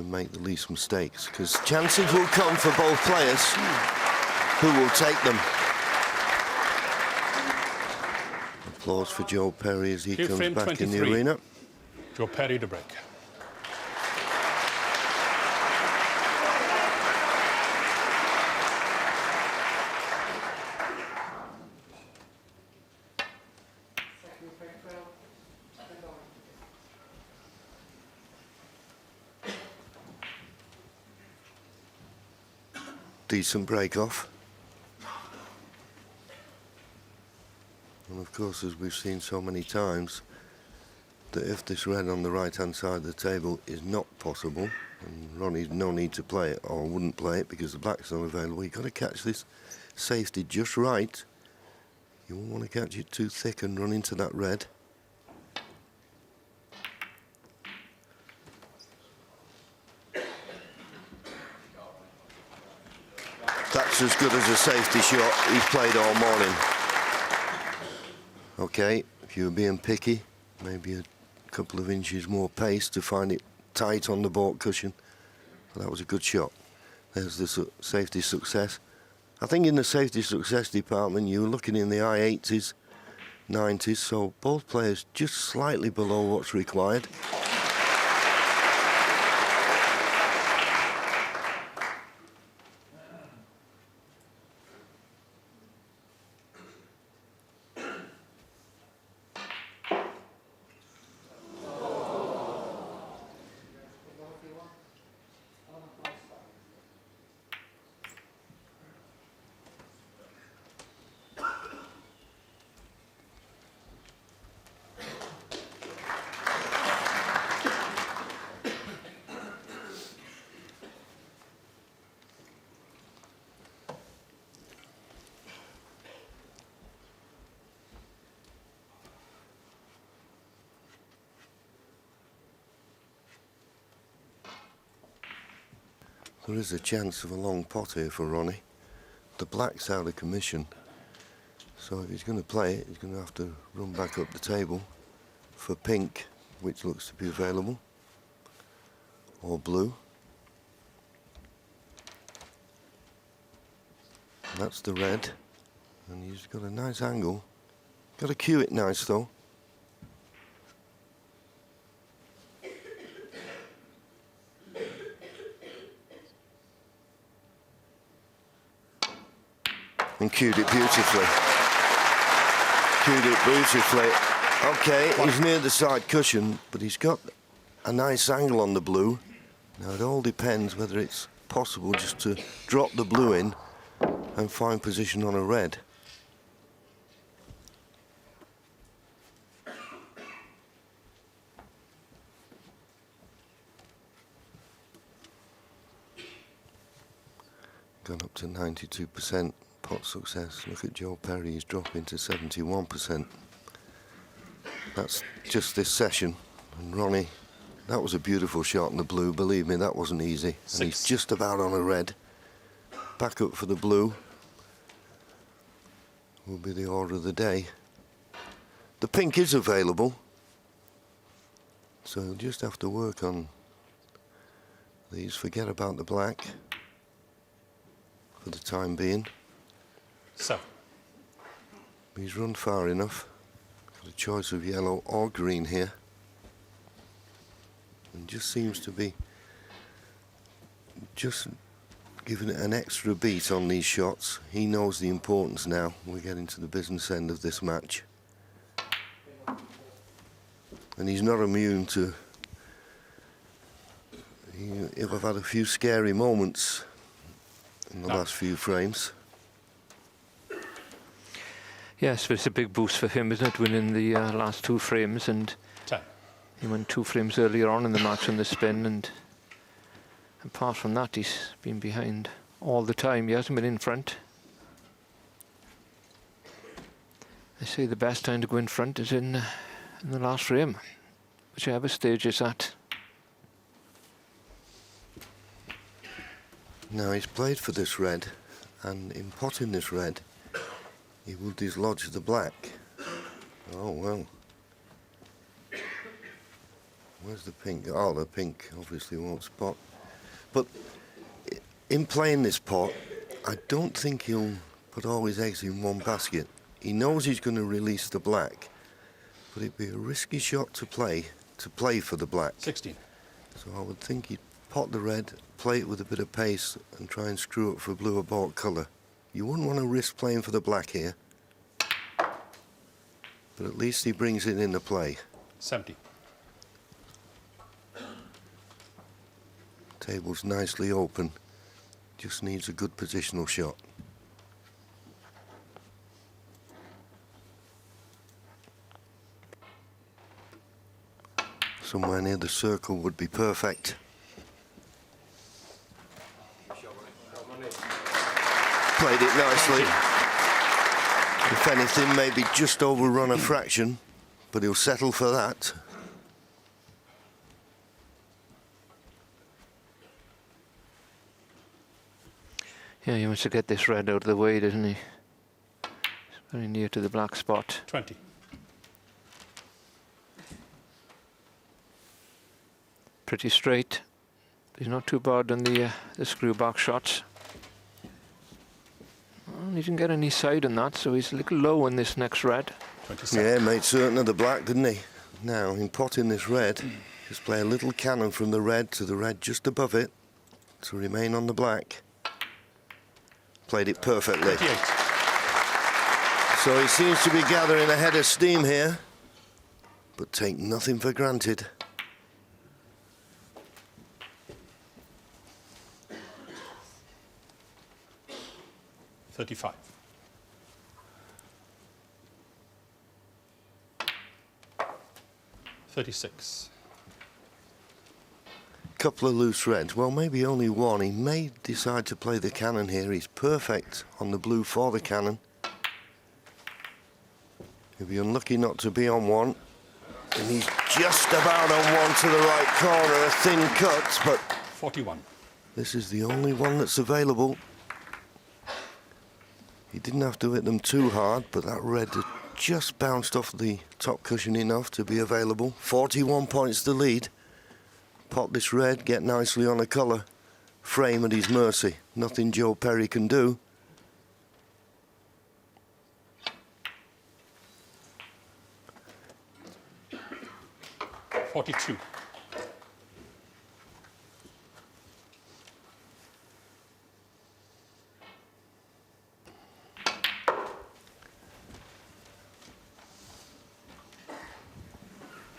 make the least mistakes, because chances will come for both players who will take them. Applause for Joe Perry as he comes back 23. in the arena. Joe Perry to break. Decent break off. And of course, as we've seen so many times, that if this red on the right hand side of the table is not possible, and Ronnie's no need to play it, or wouldn't play it because the black's not available, you've got to catch this safety just right. You won't want to catch it too thick and run into that red. That's as good as a safety shot he's played all morning. Okay, if you were being picky, maybe a couple of inches more pace to find it tight on the baulk cushion. But that was a good shot. There's the safety success. I think in the safety success department, you were looking in the high 80s, 90s, so both players just slightly below what's required. There is a chance of a long pot here for Ronnie. The black's out of commission, so if he's going to play it, he's going to have to run back up the table for pink, which looks to be available, or blue. And that's the red, and he's got a nice angle. Got to cue it nice though. And cued it beautifully. Cued it beautifully. Okay, he's near the side cushion, but he's got a nice angle on the blue. Now it all depends whether it's possible just to drop the blue in and find position on a red. Gone up to 92%. Pot success. Look at Joe Perry, he's dropping to 71%. That's just this session. And Ronnie, that was a beautiful shot in the blue, believe me, that wasn't easy. And he's just about on a red. Back up for the blue will be the order of the day. The pink is available, so you'll just have to work on these. Forget about the black for the time being. So he's run far enough. Got a choice of yellow or green here, and just seems to be just giving it an extra beat on these shots. He knows the importance now. We're getting to the business end of this match, and he's not immune to. He'll have had a few scary moments in the last few frames. Yes, but it's a big boost for him, isn't it, winning the last two frames, and time. he won 2 frames earlier on in the match on the spin, and apart from that, he's been behind all the time. He hasn't been in front. They say the best time to go in front is in the last frame, whichever stage it's at. Now he's played for this red, and in potting this red, he will dislodge the black. Oh, well. Where's the pink? Oh, the pink obviously won't spot. But in playing this pot, I don't think he'll put all his eggs in one basket. He knows he's going to release the black, but it'd be a risky shot to play for the black. 16. So I would think he'd pot the red, play it with a bit of pace, and try and screw up for blue or baulk colour. You wouldn't want to risk playing for the black here, but at least he brings it into play. 70. Table's nicely open, just needs a good positional shot. Somewhere near the circle would be perfect. Played it nicely. If anything, maybe just overrun a fraction, but he'll settle for that. Yeah, he wants to get this red out of the way, doesn't he? It's very near to the black spot. 20. Pretty straight. He's not too bad on the screw back shots. Well, he didn't get any side on that, so he's a little low on this next red. 27. Yeah, made certain of the black, didn't he? Now, in potting this red, just play a little cannon from the red to the red just above it to remain on the black. Played it perfectly. 28. So he seems to be gathering a head of steam here, but take nothing for granted. $35. $36. Couple of loose reds. Well, maybe only one. He may decide to play the cannon here. He's perfect on the blue for the cannon. He'll be unlucky not to be on one. And he's just about on one to the right corner. A thin cut, but 41. this is the only one that's available. He didn't have to hit them too hard, but that red had just bounced off the top cushion enough to be available. 41 points to lead. Pot this red, get nicely on a colour. Frame at his mercy. Nothing Joe Perry can do. $42.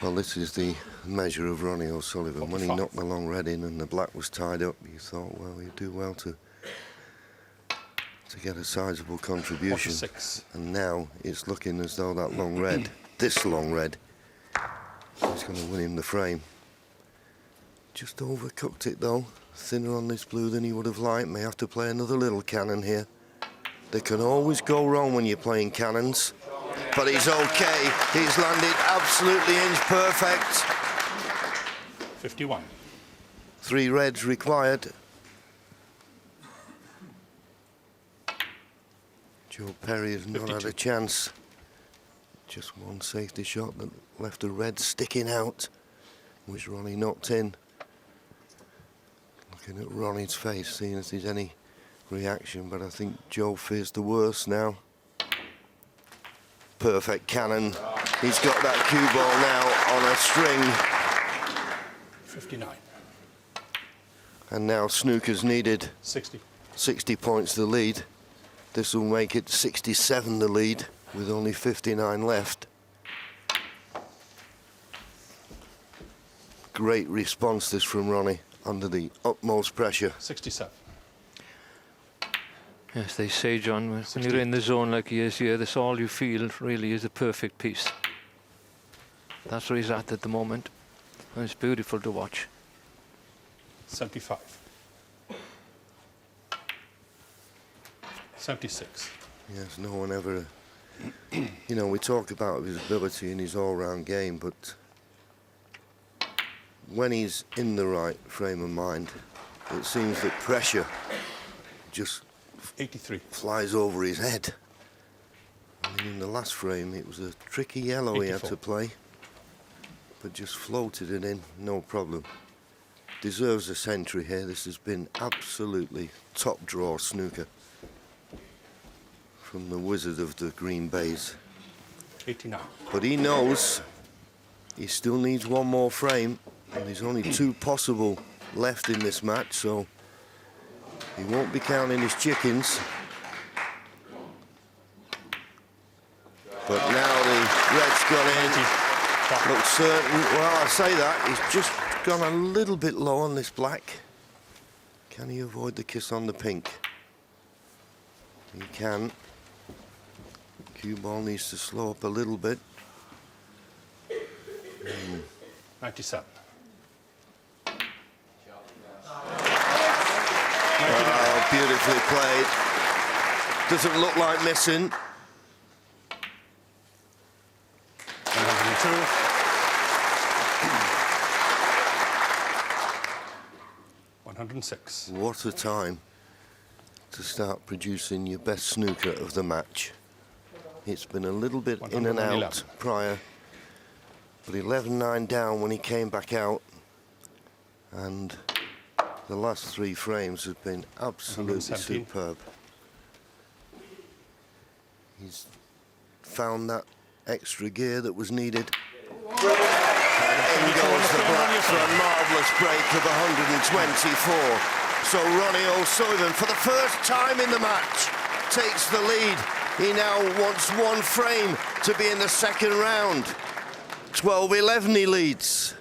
Well, this is the measure of Ronnie O'Sullivan. When he 45. knocked the long red in and the black was tied up, you thought, well, he'd do well to get a sizable contribution. 46. And now it's looking as though that long red, this long red, is going to win him the frame. Just overcooked it though. Thinner on this blue than he would have liked. May have to play another little cannon here. They can always go wrong when you're playing cannons. But he's okay. He's landed absolutely inch perfect. 51. 3 reds required. Joe Perry has not had 52. a chance. Just one safety shot that left a red sticking out, which Ronnie knocked in. Looking at Ronnie's face, seeing if there's any reaction, but I think Joe fears the worst now. Perfect cannon. He's got that cue ball now on a string. 59. And now snooker's needed. 60. 60 points the lead. This will make it 67 the lead with only 59 left. Great response this from Ronnie under the utmost pressure. 67. Yes, they say, John, when you're in the zone like he is here, that's all you feel really is a perfect piece. That's where he's at the moment. And it's beautiful to watch. 75. 76. Yes, no one ever... You know, we talk about his ability in his all-round game, but when he's in the right frame of mind, it seems that pressure just 83. flies over his head. I mean, in the last frame, it was a tricky yellow he had 84. to play, but just floated it in, no problem. deserves a century here. This has been absolutely top draw snooker from the Wizard of the Green Bays. 89. But he knows he still needs one more frame, and there's only 2 possible left in this match, so he won't be counting his chickens. But now the red's got in. Looks certain. Well, I say that, he's just gone a little bit low on this black. Can he avoid the kiss on the pink? He can. Cue ball needs to slow up a little bit. 97. Oh, beautifully played. Doesn't look like missing. 102. 106. What a time to start producing your best snooker of the match. It's been a little bit in and out 111. prior, but 11-9 down when he came back out, and the last 3 frames have been absolutely 117. superb. He's found that extra gear that was needed. And in goes the black for a marvellous break of 124. So Ronnie O'Sullivan, for the first time in the match, takes the lead. He now wants 1 frame to be in the second round. 12-11 he leads.